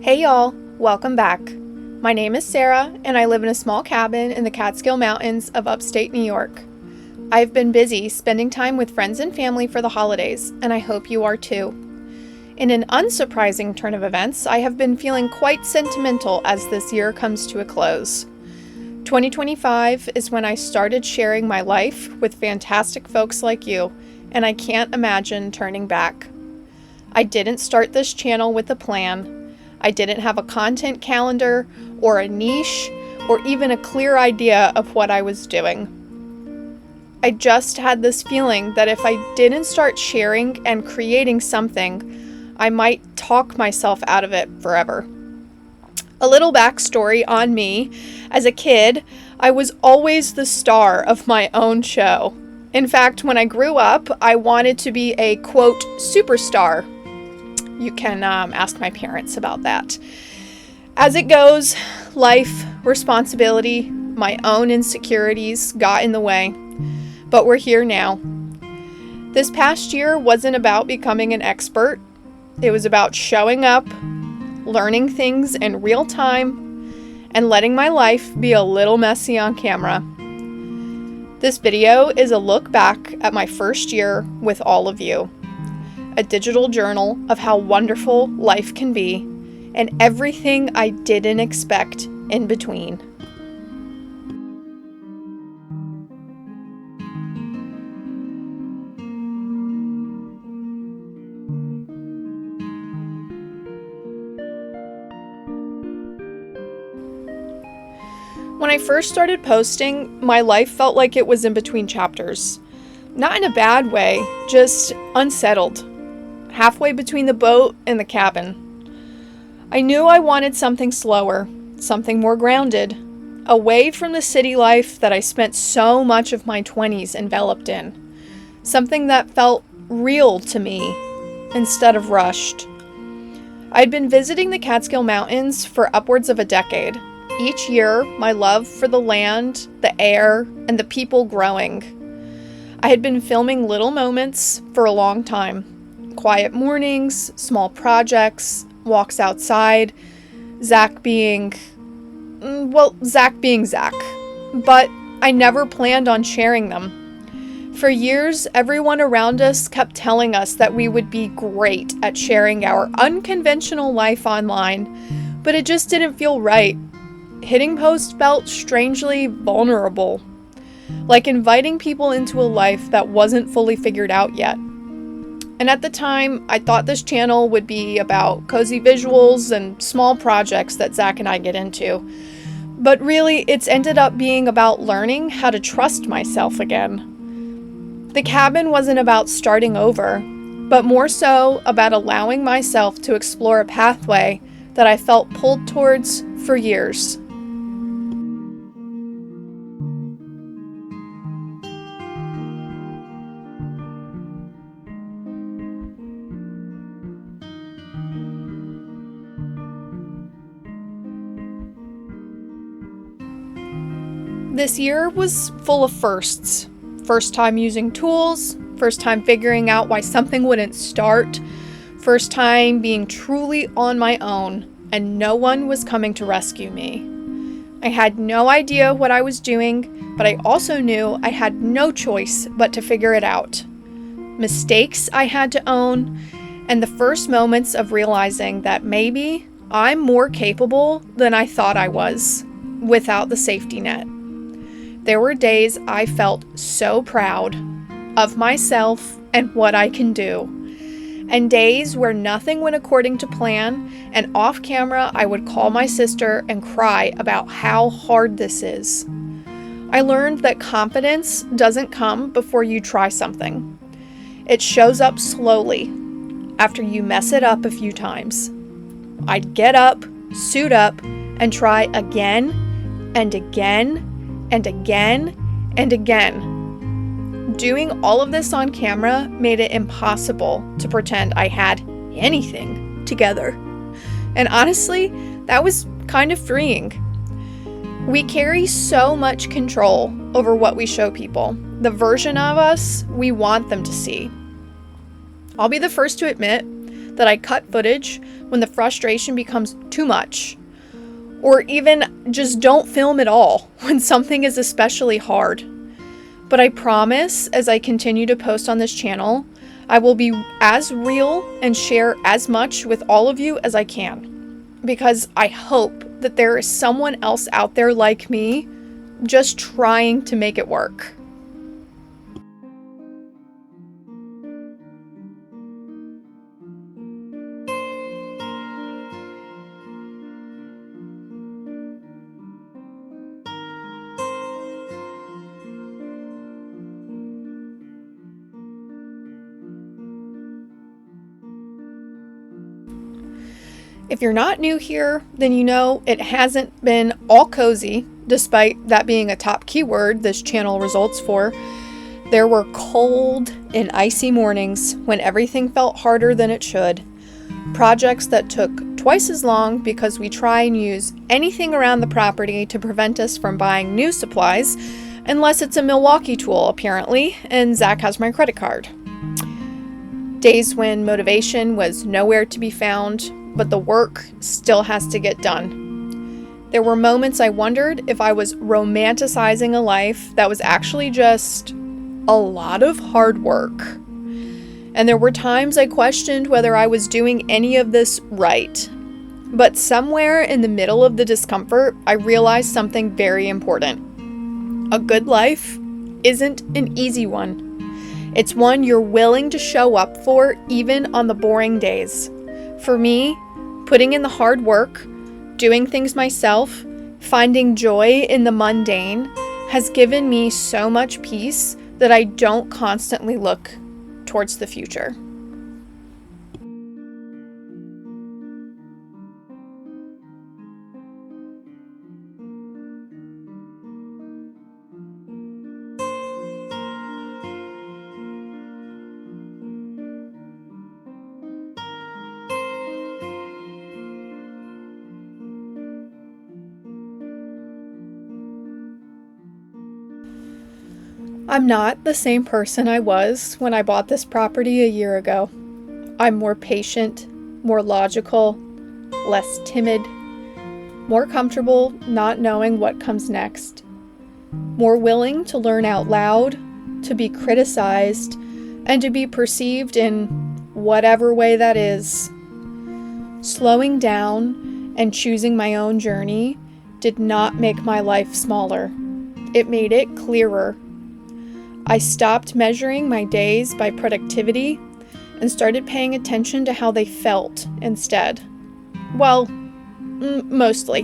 Hey y'all, welcome back. My name is Sarah, and I live in a small cabin in the Catskill Mountains of upstate New York. I've been busy spending time with friends and family for the holidays, and I hope you are too. In an unsurprising turn of events, I have been feeling quite sentimental as this year comes to a close. 2025 is when I started sharing my life with fantastic folks like you, and I can't imagine turning back. I didn't start this channel with a plan. I didn't have a content calendar or a niche or even a clear idea of what I was doing. I just had this feeling that if I didn't start sharing and creating something, I might talk myself out of it forever. A little backstory on me. As a kid, I was always the star of my own show. In fact, when I grew up, I wanted to be a, quote, superstar. You can ask my parents about that. As it goes, life, responsibility, my own insecurities got in the way. But we're here now. This past year wasn't about becoming an expert. It was about showing up, learning things in real time, and letting my life be a little messy on camera. This video is a look back at my first year with all of you. A digital journal of how wonderful life can be, and everything I didn't expect in between. When I first started posting, my life felt like it was in between chapters. Not in a bad way, just unsettled. Halfway between the boat and the cabin. I knew I wanted something slower, something more grounded, away from the city life that I spent so much of my 20s enveloped in. Something that felt real to me instead of rushed. I'd been visiting the Catskill Mountains for upwards of a decade. Each year, my love for the land, the air, and the people growing. I had been filming little moments for a long time. Quiet mornings, small projects, walks outside, Zach being Zach. But I never planned on sharing them. For years, everyone around us kept telling us that we would be great at sharing our unconventional life online, but it just didn't feel right. Hitting post felt strangely vulnerable, like inviting people into a life that wasn't fully figured out yet. And at the time, I thought this channel would be about cozy visuals and small projects that Zach and I get into. But really, it's ended up being about learning how to trust myself again. The cabin wasn't about starting over, but more so about allowing myself to explore a pathway that I felt pulled towards for years. This year was full of firsts. First time using tools, first time figuring out why something wouldn't start, first time being truly on my own, and no one was coming to rescue me. I had no idea what I was doing, but I also knew I had no choice but to figure it out. Mistakes I had to own, and the first moments of realizing that maybe I'm more capable than I thought I was, without the safety net. There were days I felt so proud of myself and what I can do, and days where nothing went according to plan, and off camera I would call my sister and cry about how hard this is. I learned that confidence doesn't come before you try something. It shows up slowly after you mess it up a few times. I'd get up, suit up, and try again and again and again and again. Doing all of this on camera made it impossible to pretend I had anything together. And honestly, that was kind of freeing. We carry so much control over what we show people, the version of us we want them to see. I'll be the first to admit that I cut footage when the frustration becomes too much, or even just don't film at all when something is especially hard. But I promise, as I continue to post on this channel, I will be as real and share as much with all of you as I can, because I hope that there is someone else out there like me, just trying to make it work. If you're not new here, then you know it hasn't been all cozy, despite that being a top keyword this channel results for. There were cold and icy mornings when everything felt harder than it should. Projects that took twice as long because we try and use anything around the property to prevent us from buying new supplies, unless it's a Milwaukee tool, apparently, and Zach has my credit card. Days when motivation was nowhere to be found, but the work still has to get done. There were moments I wondered if I was romanticizing a life that was actually just a lot of hard work. And there were times I questioned whether I was doing any of this right. But somewhere in the middle of the discomfort, I realized something very important. A good life isn't an easy one. It's one you're willing to show up for even on the boring days. For me, putting in the hard work, doing things myself, finding joy in the mundane has given me so much peace that I don't constantly look towards the future. I'm not the same person I was when I bought this property a year ago. I'm more patient, more logical, less timid, more comfortable not knowing what comes next, more willing to learn out loud, to be criticized, and to be perceived in whatever way that is. Slowing down and choosing my own journey did not make my life smaller. It made it clearer. I stopped measuring my days by productivity and started paying attention to how they felt instead. Well, mostly.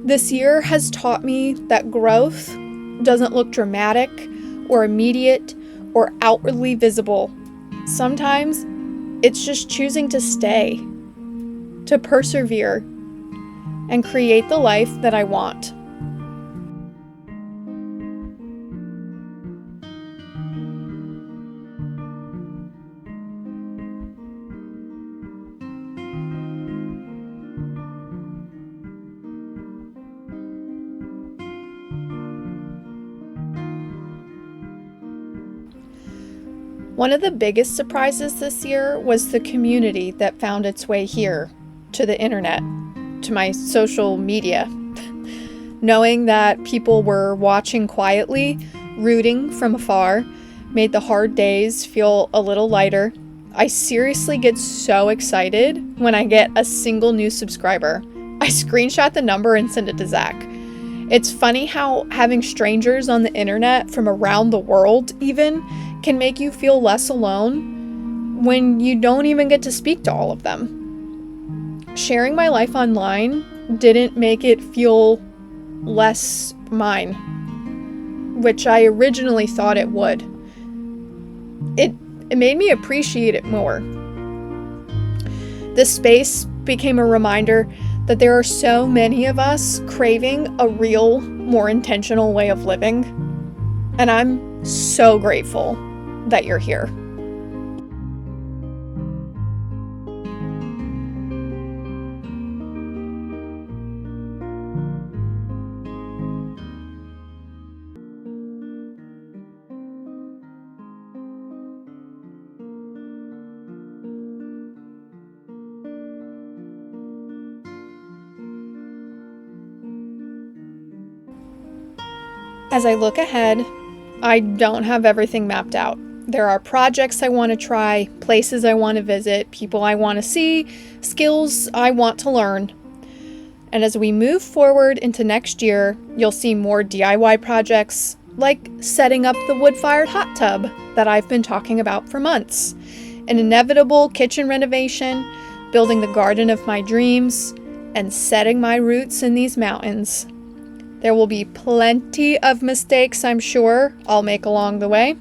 This year has taught me that growth doesn't look dramatic or immediate or outwardly visible. Sometimes it's just choosing to stay, to persevere, and create the life that I want. One of the biggest surprises this year was the community that found its way here, to the internet, to my social media. Knowing that people were watching quietly, rooting from afar, made the hard days feel a little lighter. I seriously get so excited when I get a single new subscriber. I screenshot the number and send it to Zach. It's funny how having strangers on the internet from around the world even can make you feel less alone when you don't even get to speak to all of them. Sharing my life online didn't make it feel less mine, which I originally thought it would. It made me appreciate it more. This space became a reminder that there are so many of us craving a real, more intentional way of living. And I'm so grateful that you're here. As I look ahead, I don't have everything mapped out. There are projects I want to try, places I want to visit, people I want to see, skills I want to learn. And as we move forward into next year, you'll see more DIY projects, like setting up the wood-fired hot tub that I've been talking about for months, an inevitable kitchen renovation, building the garden of my dreams, and setting my roots in these mountains. There will be plenty of mistakes, I'm sure, I'll make along the way.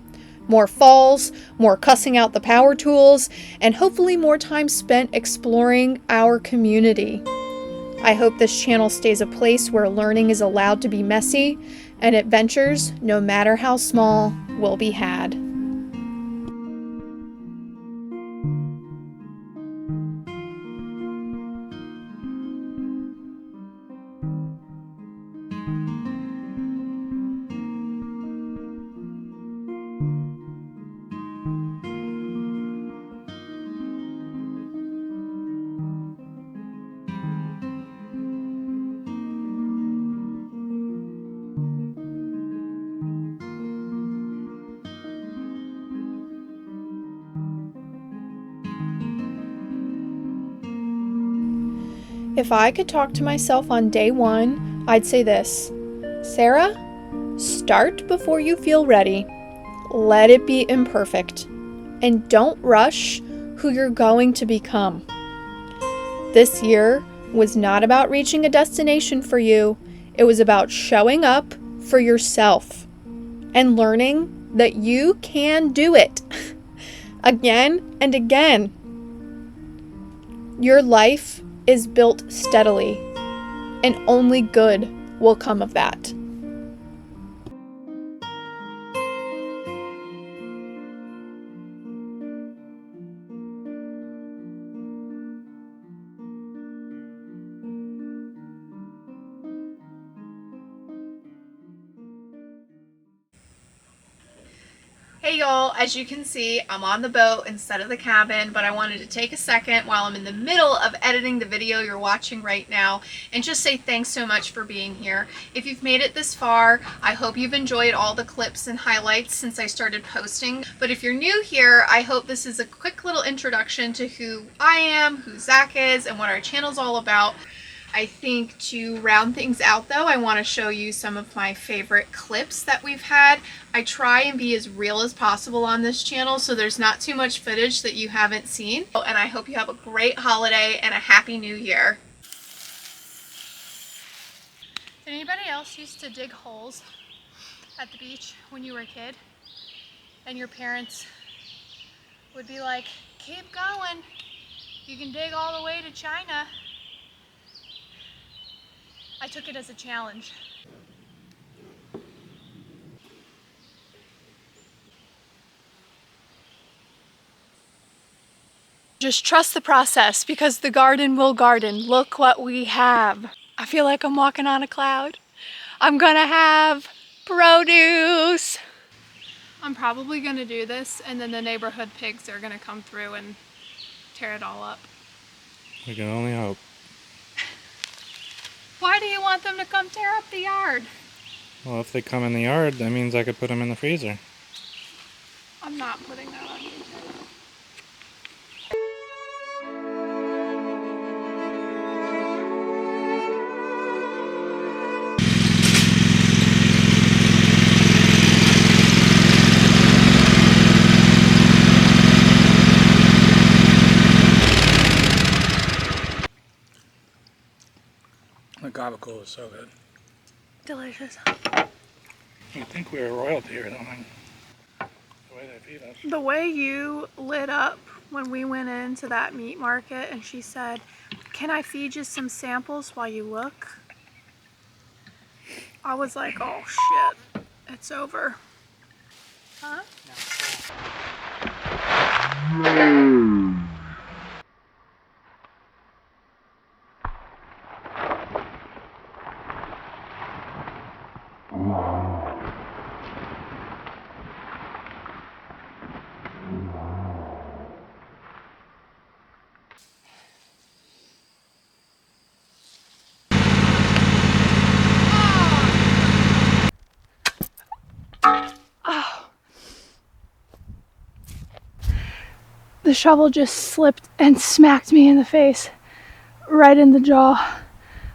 More falls, more cussing out the power tools, and hopefully more time spent exploring our community. I hope this channel stays a place where learning is allowed to be messy, and adventures, no matter how small, will be had. If I could talk to myself on day one, I'd say this: Sarah, start before you feel ready. Let it be imperfect. And don't rush who you're going to become. This year was not about reaching a destination for you. It was about showing up for yourself and learning that you can do it again and again. Your life is built steadily, and only good will come of that. Hey y'all, as you can see, I'm on the boat instead of the cabin, but I wanted to take a second while I'm in the middle of editing the video you're watching right now and just say thanks so much for being here. If you've made it this far, I hope you've enjoyed all the clips and highlights since I started posting. But if you're new here, I hope this is a quick little introduction to who I am, who Zach is, and what our channel's all about. I think to round things out though, I want to show you some of my favorite clips that we've had. I try and be as real as possible on this channel, so there's not too much footage that you haven't seen. And I hope you have a great holiday and a happy new year. Did anybody else used to dig holes at the beach when you were a kid? And your parents would be like, keep going, you can dig all the way to China. I took it as a challenge. Just trust the process, because the garden will garden. Look what we have. I feel like I'm walking on a cloud. I'm gonna have produce. I'm probably gonna do this and then the neighborhood pigs are gonna come through and tear it all up. We can only hope. Why do you want them to come tear up the yard? Well, if they come in the yard, that means I could put them in the freezer. I'm not putting that on you. The gabagool is so good. Delicious. You'd think we were royalty or something. The way they feed us. The way you lit up when we went into that meat market and she said, "Can I feed you some samples while you look?" I was like, oh shit, it's over. Huh? The shovel just slipped and smacked me in the face, right in the jaw,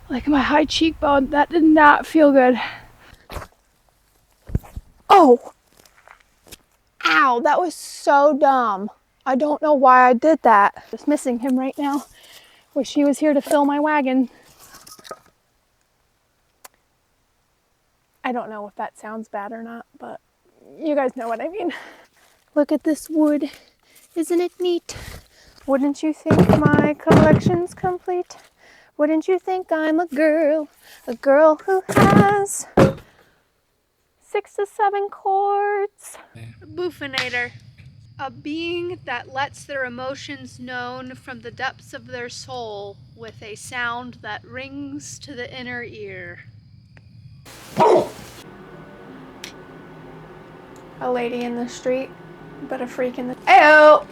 like my high cheekbone. That did not feel good. Oh! Ow, that was so dumb. I don't know why I did that. Just missing him right now. Wish he was here to fill my wagon. I don't know if that sounds bad or not, but you guys know what I mean. Look at this wood. Isn't it neat? Wouldn't you think my collection's complete? Wouldn't you think I'm a girl who has 6 to 7 chords? A boofinator. A being that lets their emotions known from the depths of their soul with a sound that rings to the inner ear. A lady in the street, but a freak in the... Ayo!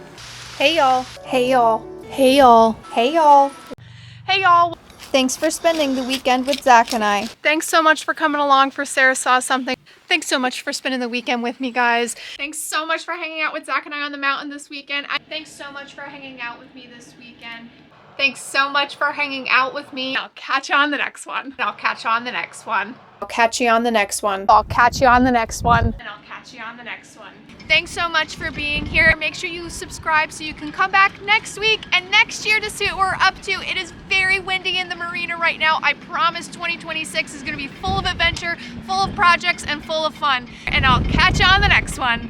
Hey y'all. Hey y'all. Hey y'all. Hey y'all. Hey y'all. Thanks for spending the weekend with Zach and I. Thanks so much for coming along for Sarah Saw Something. Thanks so much for spending the weekend with me, guys. Thanks so much for hanging out with Zach and I on the mountain this weekend. Thanks so much for hanging out with me this weekend. Thanks so much for hanging out with me. I'll catch you on the next one. I'll catch you on the next one. I'll catch you on the next one. I'll catch you on the next one. And I'll catch you on the next one. Thanks so much for being here. Make sure you subscribe so you can come back next week and next year to see what we're up to. It is very windy in the marina right now. I promise 2026 is going to be full of adventure, full of projects, and full of fun. And I'll catch you on the next one.